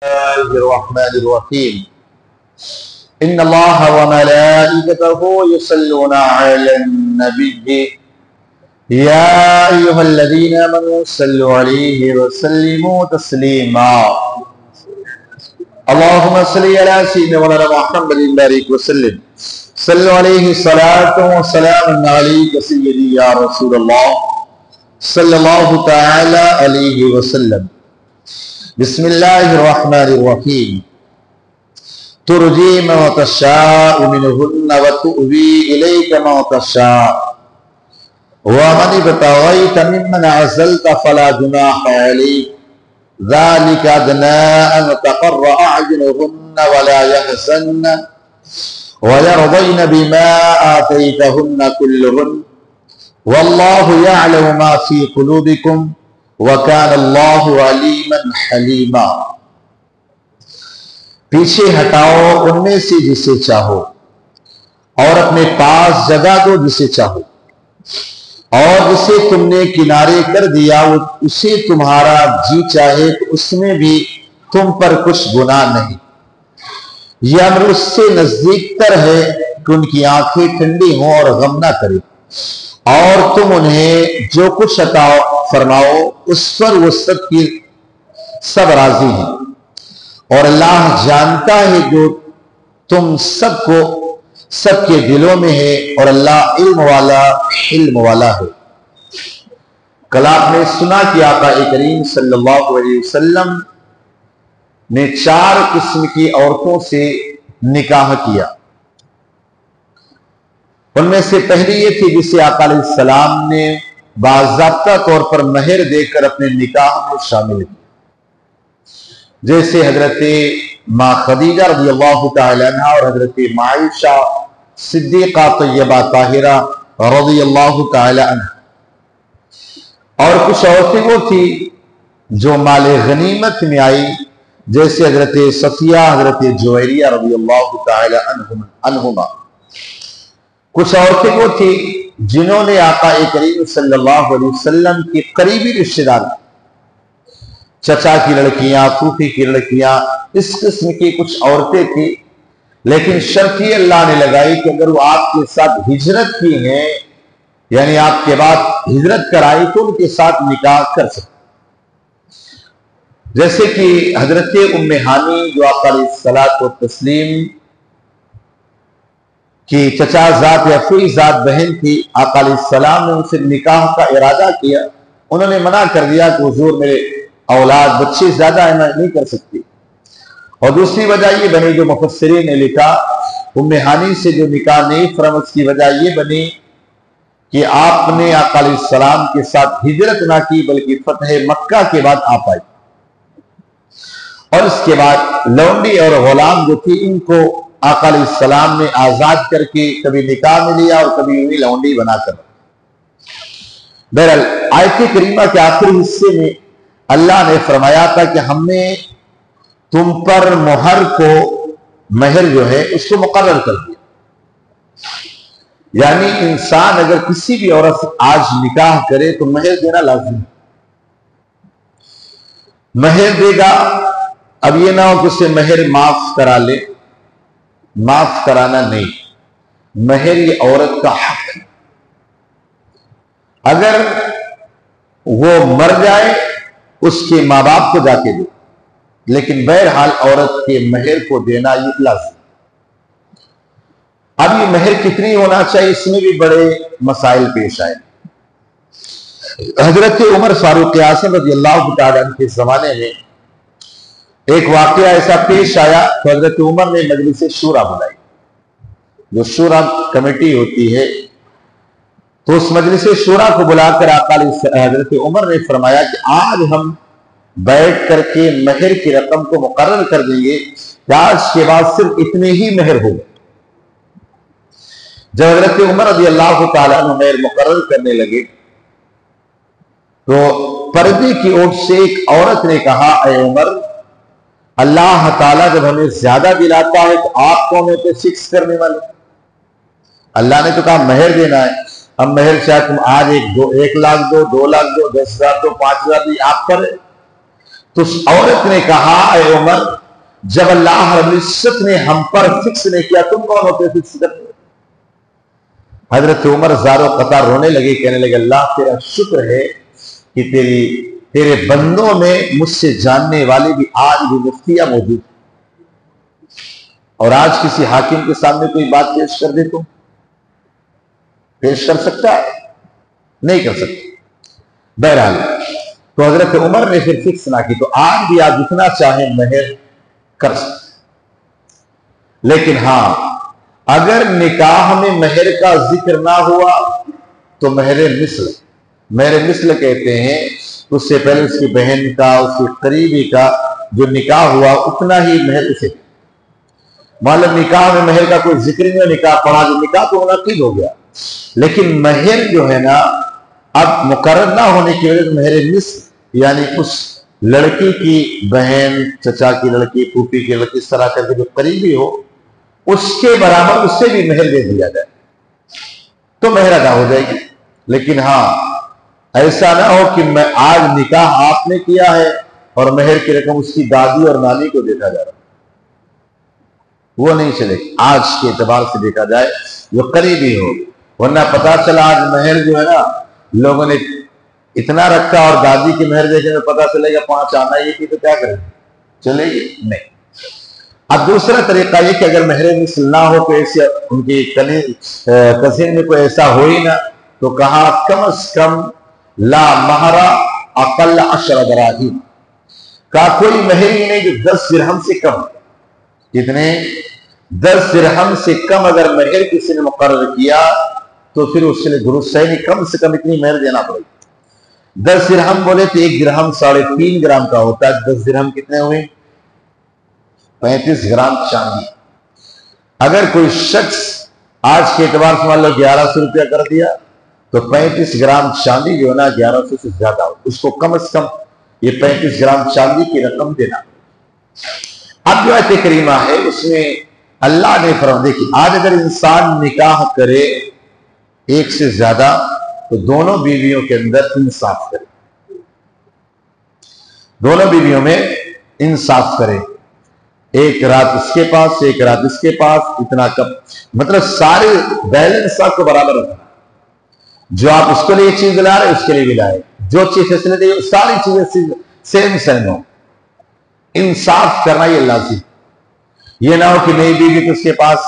الله الرحمن الرحيم إن الله وملائكته يصلون على النبي يا أيها الذين آمنوا صلوا عليه وسلموا تسليما اللهم صل على سيدنا مولانا محمد بارك وسلم صلوا عليه صلاة وسلام عليك سيدي يا رسول الله صلى الله تعالى عليه وسلم بسم الله الرحمن الرحيم ترجي ما تشاء منهن وتؤوي إليك ما تشاء ومن ابتغيت ممن عزلت فلا جناح عليك ذلك أدنى أن تقر أعينهن ولا يحزن ويرضين بما آتيتهن كلهن والله يعلم ما في قلوبكم وَكَانَ اللَّهُ عَلِيمًا حَلِيمًا پیچھے ہٹاؤ ان میں سے جسے چاہو اور اپنے پاس جگہ دو جسے چاہو اور جسے تم نے کنارے کر دیا اسے تمہارا جی چاہے تو اس میں بھی تم پر کچھ گناہ نہیں یہ امر اس سے نزدیک تر ہے کہ ان کی آنکھیں ٹھنڈی ہوں اور غم نہ کرے اور تم انہیں جو کچھ عطا فرماؤ اس پر وہ سب راضی ہیں اور اللہ جانتا ہے جو تم سب کے دلوں میں ہے اور اللہ علم والا ہے کل آپ نے سنا کہ آقا کریم صلی اللہ علیہ وسلم نے 4 قسم کی عورتوں سے نکاح کیا ان میں سے پہلی یہ تھی جسے آقا علیہ السلام نے باضابطہ طور پر مہر دے کر اپنے نکاح میں شامل کیا جیسے حضرت ماں خدیجہ رضی اللہ تعالی عنہ اور حضرت ماں عائشہ صدیقہ طیبہ طاہرہ رضی اللہ تعالی عنہ اور کچھ عورتیں وہ تھی جو مال غنیمت میں آئی جیسے حضرت صفیہ حضرت جویریہ رضی اللہ تعالی عنہما کچھ عورتیں وہ تھی جنہوں نے آقا کریم صلی اللہ علیہ وسلم کی قریبی رشتہ دار چچا کی لڑکیاں پھوپھی کی لڑکیاں اس قسم کی کچھ عورتیں تھی لیکن شرط یہ اللہ نے لگائی کہ اگر وہ آپ کے ساتھ ہجرت کی ہیں یعنی آپ کے بعد ہجرت کرائی تو ان کے ساتھ نکاح کر سکتے جیسے کہ حضرت ام ہانی جو آقا علیہ الصلوۃ والتسلیم کہ چچا ذات یا کوئی ذات بہن تھی آقا علیہ السلام نے ان سے نکاح کا ارادہ کیا انہوں نے منع کر دیا کہ حضور میرے اولاد بچے زیادہ نہیں کر سکتی اور دوسری وجہ یہ بنی جو مفسرین نے لکھا ام ہانی سے جو نکاح نہیں فرمت کی وجہ یہ بنی کہ آپ نے آقا علیہ السلام کے ساتھ ہجرت نہ کی بلکہ فتح مکہ کے بعد آپ آئی اور اس کے بعد لونڈی اور غلام جو تھی ان کو آقا علیہ السلام نے آزاد کر کے کبھی نکاح میں لیا اور کبھی انہیں لونڈی بنا کر بہرحال آیت کریمہ کے آخری حصے میں اللہ نے فرمایا تھا کہ ہم نے تم پر مہر جو ہے اس کو مقرر کر دیا یعنی انسان اگر کسی بھی عورت سے آج نکاح کرے تو مہر دینا لازم ہے مہر دے گا اب یہ نہ ہو کہ اسے مہر معاف کرا لے معاف کرانا نہیں مہر یہ عورت کا حق ہے اگر وہ مر جائے اس کے ماں باپ کو جا کے دے لیکن بہرحال عورت کے مہر کو دینا یہ لازم اب یہ مہر کتنی ہونا چاہیے اس میں بھی بڑے مسائل پیش آئے حضرت عمر فاروق اعظم رضی اللہ تعالیٰ عنہ کے زمانے میں ایک واقعہ ایسا پیش آیا تو حضرت عمر نے مجلس شورا بلائی جو شورا کمیٹی ہوتی ہے تو اس مجلس شورا کو بلا کر آقا حضرت عمر نے فرمایا کہ آج ہم بیٹھ کر کے مہر کی رقم کو مقرر کر دیں گے کہ آج کے بعد صرف اتنے ہی مہر ہوگا جب حضرت عمر رضی اللہ تعالیٰ عنہ مہر مقرر کرنے لگے تو پردے کی اوٹ سے ایک عورت نے کہا اے عمر اللہ تعالیٰ جب ہمیں زیادہ دلاتا ہے تو آپ کون ہوتے فکس کرنے والے اللہ نے تو کہا مہر دینا ہے اب مہر چاہے تم آج 1 لاکھ دو 2 لاکھ دو 10,000 دو 5,000 دی آپ پر تو اس عورت نے کہا اے عمر جب اللہ رب العزت نے ہم پر فکس نہیں کیا تم کون ہوتے فکس کرنے؟ حضرت عمر زار و قطار رونے لگے، کہنے لگے اللہ تیرا شکر ہے کہ تیرے بندوں میں مجھ سے جاننے والے بھی آج بھی مفتیاں موجود، اور آج کسی حاکم کے سامنے کوئی بات پیش کر دے تو پیش کر سکتا ہے؟ نہیں کر سکتا۔ بہرحال تو حضرت عمر نے پھر فکس نہ کی، تو آج بھی آپ جتنا چاہیں مہر کر سکتے، لیکن ہاں اگر نکاح میں مہر کا ذکر نہ ہوا تو مہر مثل کہتے ہیں اس سے پہلے اس کی بہن کا، اس کی قریبی کا جو نکاح ہوا اتنا ہی مہر اسے، معلوم نکاح میں مہر کا کوئی ذکر نہیں، نکاح پڑھا جو نکاح تو منعقد ہو گیا، لیکن مہر جو ہے نا اب مقرر نہ ہونے کی وجہ سے مہر مثل یعنی اس لڑکی کی بہن، چچا کی لڑکی، پھوپھی کی لڑکی، اس طرح کر کے جو قریبی ہو اس کے برابر اس سے بھی مہر دے دیا جائے تو مہر ادا ہو جائے گی۔ لیکن ہاں ایسا نہ ہو کہ میں آج نکاح آپ نے کیا ہے اور مہر کی رقم اس کی دادی اور نانی کو دیکھا جا رہا، وہ نہیں چلے گی، آج کے اعتبار سے دیکھا جائے جو قریبی ہو، ورنہ پتا چلا آج مہر جو ہے نا لوگوں نے اتنا رکھا اور دادی کی مہر دیکھنے میں پتا چلے گا 5 آنا یہ کی تو کیا کریں، چلے گی نہیں۔ اب دوسرا طریقہ یہ کہ اگر مہر مثل نہ ہو تو ایسے ان کی کزن میں کوئی ایسا ہو ہی نہ، تو کہا کم از کم لا مہر اقل 10 دراہم، کہا کوئی مہر ہی نہیں جو 10 درہم سے کم، کتنے 10 درہم سے کم اگر مہر کسی نے مقرر کیا تو پھر اس کے لیے درست ہے نہیں، کم سے کم اتنی مہر دینا پڑے گی۔ 10 درہم بولے تو 1 درہم 3.5 گرام کا ہوتا ہے، 10 درہم کتنے ہوئے؟ 35 گرام چاندی۔ اگر کوئی شخص آج کے اعتبار سے مان لو 1100 روپیہ کر دیا تو 35 گرام چاندی جو ہے نا 1100 سے زیادہ ہو، اس کو کم از کم یہ 35 گرام چاندی کی رقم دینا۔ اب جو آیت کریمہ ہے اس میں اللہ نے فرمایا دیکھیں آج اگر انسان نکاح کرے ایک سے زیادہ تو دونوں بیویوں کے اندر انصاف کرے، دونوں بیویوں میں انصاف کرے، ایک رات اس کے پاس ایک رات اس کے پاس، اتنا کم، مطلب سارے بیلنس آپ کو برابر رکھنا، جو آپ اس کے لیے چیز لا رہے اس کے لیے بھی لائے، جو چیز فیصلے دے ساری چیزیں سیم ہو، انصاف کرنا یہ لازم۔ یہ نہ ہو کہ نئی بیوی تو اس کے پاس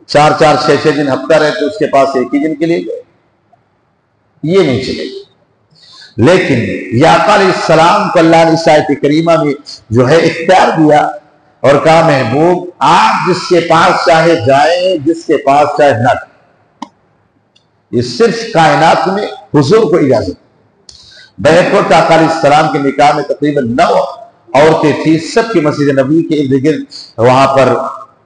4 6 دن ہفتہ رہے تو اس کے پاس ایک ہی دن کے لیے گئے، یہ نہیں چلے گی۔ لیکن یعقوب علیہ السلام کو اللہ نے اس آیت کریمہ میں جو ہے اختیار دیا اور کہا محبوب آپ جس کے پاس چاہے جائیں، جس کے پاس چاہے نہ جائیں، یہ صرف کائنات میں حضور کو اجازت۔ بیعت آقا علیہ السلام کے نکاح میں تقریباً 9 عورتیں تھیں، سب کی مسجد نبوی کے ارد گرد وہاں پر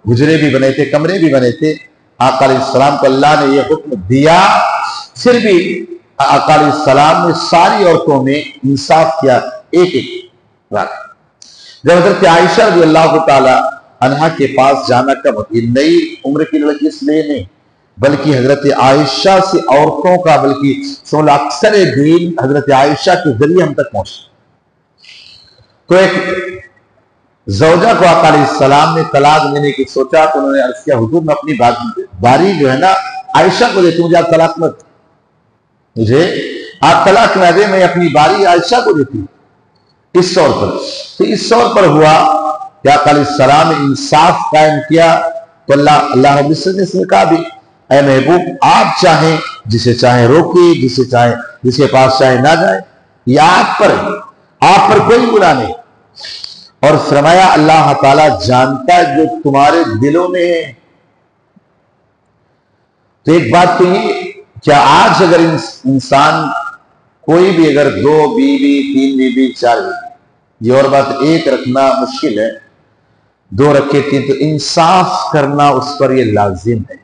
حجرے بھی بنے تھے، کمرے بھی بنے تھے۔ آقا علیہ السلام کو اللہ نے یہ حکم دیا، پھر بھی آقا علیہ السلام نے ساری عورتوں میں انصاف کیا، ایک بات۔ جب حضرت عائشہ رضی اللہ تعالی عنہا کے پاس جانا کب ہوتی، نئی عمر کی لڑکی اس لیے نہیں بلکہ حضرت عائشہ سے عورتوں کا بلکہ اکثر دین حضرت عائشہ کے ذریعے ہم تک پہنچا۔ تو ایک زوجہ کو آقا علیہ السلام نے طلاق دینے کی سوچا تو انہوں نے عرض کیا حضور میں اپنی باری جو ہے نا عائشہ کو دیتی ہوں، مجھے آپ طلاق مت، مجھے آپ طلاق نہ دے، میں اپنی باری عائشہ کو دیتی ہوں۔ اس طور پر تو اس طور پر ہوا کہ آقا علیہ السلام نے انصاف قائم کیا تو اللہ رب العزت نے اس میں کہا بھی اے محبوب آپ چاہیں جسے چاہیں روکیے، جسے چاہیں جس کے پاس چاہیں نہ جائیں، یہ آپ پر کوئی گناہ نہیں، اور فرمایا اللہ تعالیٰ جانتا ہے جو تمہارے دلوں میں ہے۔ تو ایک بات تو یہ کیا آج اگر انسان کوئی بھی اگر 2 بیوی 3 بیوی 4 بیوی، یہ اور بات ایک رکھنا مشکل ہے، 2 رکھے 3، تو انصاف کرنا اس پر یہ لازم ہے۔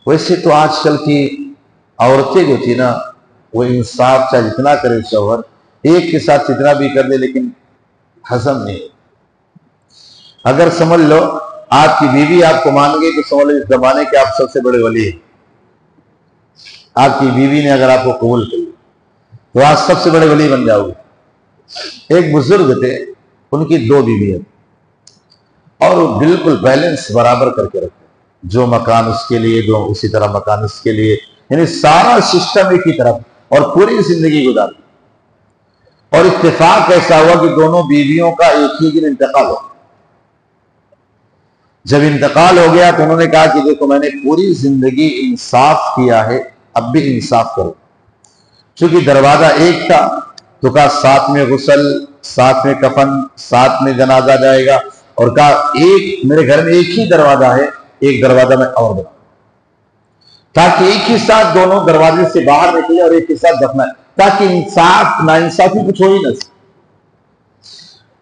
ویسے تو آج کل کی عورتیں جو تھی نا وہ انصاف چاہے جتنا کرے شوہر ایک کے ساتھ جتنا بھی کر دے لیکن ہضم نہیں۔ اگر سمجھ لو آپ کی بیوی آپ کو مان گئی تو سمجھ لو اس زمانے کے آپ سب سے بڑے ولی ہیں۔ آپ کی بیوی نے اگر آپ کو قبول کر لیا تو آج سب سے بڑے ولی بن جاؤ گے، ایک بزرگ تھے، ان کی 2 بیویاں اور وہ بالکل بیلنس برابر کر کے رکھتے، جو مکان اس کے لیے، جو اسی طرح مکان اس کے لیے، یعنی سارا سسٹم ایک ہی طرف، اور پوری زندگی گزار دی۔ اور اتفاق ایسا ہوا کہ دونوں بیویوں کا ایک ہی دن انتقال ہو۔ جب انتقال ہو گیا تو انہوں نے کہا کہ دیکھو میں نے پوری زندگی انصاف کیا ہے، اب بھی انصاف کرو۔ چونکہ دروازہ ایک تھا تو کہا ساتھ میں غسل، ساتھ میں کفن، ساتھ میں جنازہ جائے گا، اور کہا ایک میرے گھر میں ایک ہی دروازہ ہے، ایک دروازہ میں اور بنا، تاکہ ایک ہی ساتھ دونوں دروازے سے باہر نکلے اور ایک ہی ساتھ دفنا ہے، تاکہ انصاف نا انصافی کچھ ہو ہی نہ سکے۔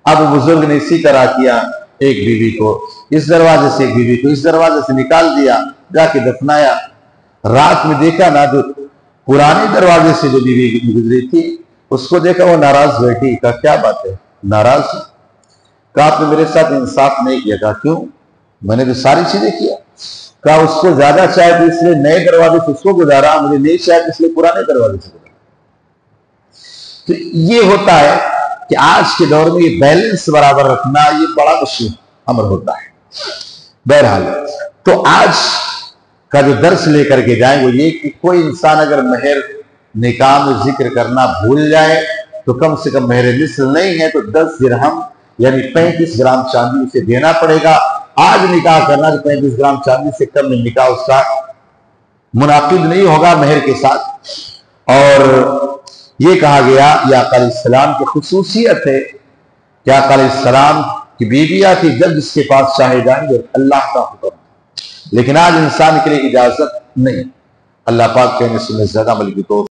اب بزرگ نے اسی طرح کیا، ایک بیوی کو اس دروازے سے، ایک بیوی کو اس دروازے سے نکال دیا، جا کے دفنایا۔ رات میں دیکھا نا، جو پرانے دروازے سے جو بیوی گزری تھی اس کو دیکھا، وہ ناراض بیٹھی۔ کہا کیا بات ہے، ناراض؟ کہا آپ نے میرے ساتھ انصاف نہیں کیا۔ کہا کیوں؟ میں نے تو ساری چیزیں کیا۔ کہا اس کو زیادہ چاہے تو اس لیے نئے دروازے سے اس کو گزارا، مجھے نہیں چاہے تو اس لیے پرانے دروازے سے گزارا۔ تو یہ ہوتا ہے کہ آج کے دور میں یہ بیلنس برابر رکھنا یہ بڑا مشکل امر ہوتا ہے۔ بہرحال تو آج کا جو درس لے کر کے جائیں وہ یہ کہ کوئی انسان اگر مہر نکاح میں ذکر کرنا بھول جائے تو کم سے کم مہر مثل نہیں ہے تو 10 درہم یعنی 35 گرام چاندی اسے دینا پڑے گا۔ آج نکاح کرنا تو 35 گرام چاندی سے کم میں نکاح اس کا منعقد نہیں ہوگا مہر کے ساتھ۔ اور یہ کہا گیا یہ آقا علیہ السلام کی خصوصیت ہے کہ آقا علیہ السلام کی بیویاں تھی، جب جس کے پاس چاہے جائیں گے، اللہ کا حکم۔ لیکن آج انسان کے لیے اجازت نہیں۔ اللہ پاک کہنے سے زیادہ عمل کی توفیق